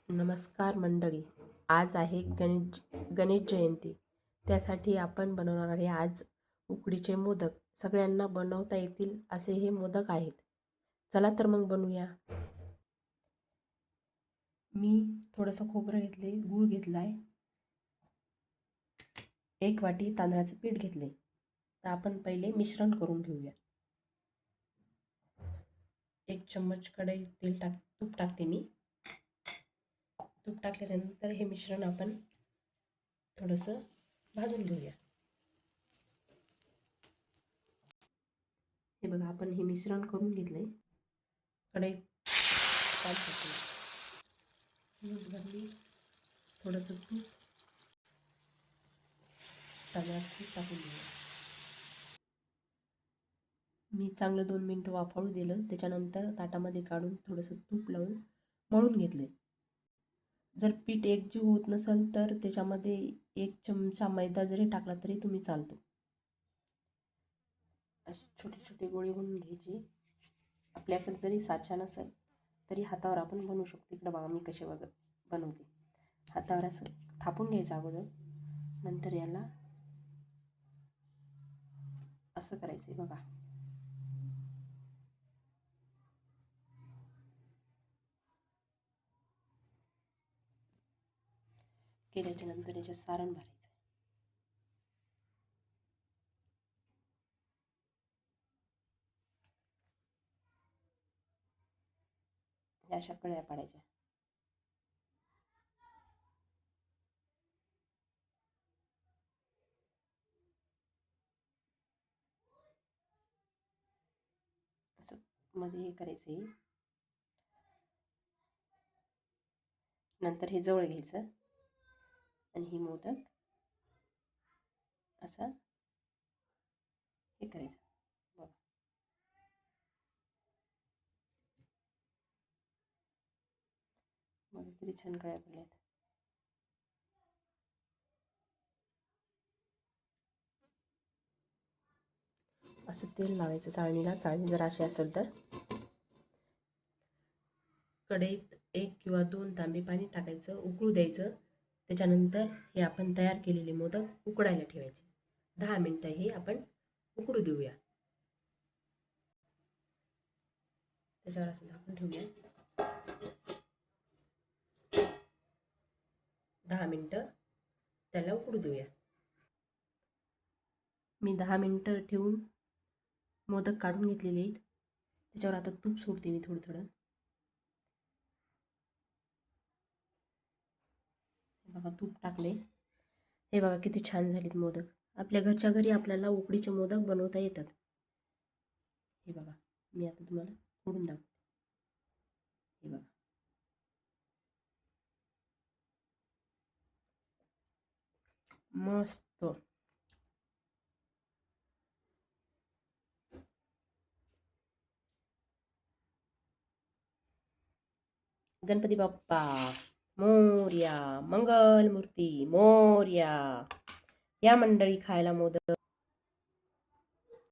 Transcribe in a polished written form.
नमस्कार मंडळी. आज आहे गणेश जयंती. त्यासाठी आपण बनवणार आहे आज उकडीचे मोदक. सगळ्यांना बनवता येतील असे हे मोदक आहेत. चला तर मग बनवूया. मी थोडंसं खोबरं घेतले, गूळ घेतलाय, 1 वाटी तांदळाचं पीठ घेतले. तर आपण पहिले मिश्रण करून घेऊया. 1 चम्मच कढईत तूप टाकते मी. तूप टाकल्यानंतर हे मिश्रण आपण थोडंसं भाजून घेऊया. हे बघा, आपण हे मिश्रण करून घेतलंय. कढईत तेल भरली, थोडंसं तूप, तांदळाचं पीठ टाकून घेऊया. मी चांगलं 2 मिनटं वाफळू दिलं. त्याच्यानंतर ताटामध्ये काढून थोडंसं तूप लावून मळून घेतले. जर पीठ एकजीव होत नसेल तर त्याच्यामध्ये 1 चमचा मैदा जरी टाकला तरी तुम्ही चालतो. अशी छोटे छोटे गोळे बनवून घ्यायचे. आपल्याकडे जरी साचा नसेल तरी हातावर आपण बनवू शकतो. इकडं बघा मी कसे बनवते. हातावर असं थापून घ्यायचं अगोदर, नंतर याला असं करायचं. बघा, केल्याच्या नंतर याच्यात सारण भरायचं. अशा कळ्या पाडायच्या. असं मध्ये हे करायचं. नंतर हे जवळ घ्यायचं आणि ही मोदक असं हे करायचं. बघा, बघा किती छान कळ्या पडल्यात. असं तेल लावायचं चाळणीला. चाळणी जर अशी असेल तर कढईत 1 किंवा 2 तांबे पाणी टाकायचं, उकळू द्यायचं. त्याच्यानंतर हे आपण तयार केलेले मोदक उकडायला ठेवायचे. 10 मिनटं हे आपण उकडू देऊया. त्याच्यावर असं झाकून ठेवूया. 10 मिनटं त्याला उकडू देऊया. मी 10 मिनटं ठेवून मोदक काढून घेतलेले आहेत. त्याच्यावर आता तूप सोडते मी थोडं थोडं. बघा, तूप टाकले. हे बघा किती छान झालेत मोदक. आपल्या घरच्या घरी आपल्याला उकडीचे मोदक बनवता येतात. हे बघा, मी आता तुम्हाला फोडून दाखवते. हे बघा, मस्त. गणपती बाप्पा मोरया, मंगलमूर्ती मोरया. या मंडळी खायला मोदक.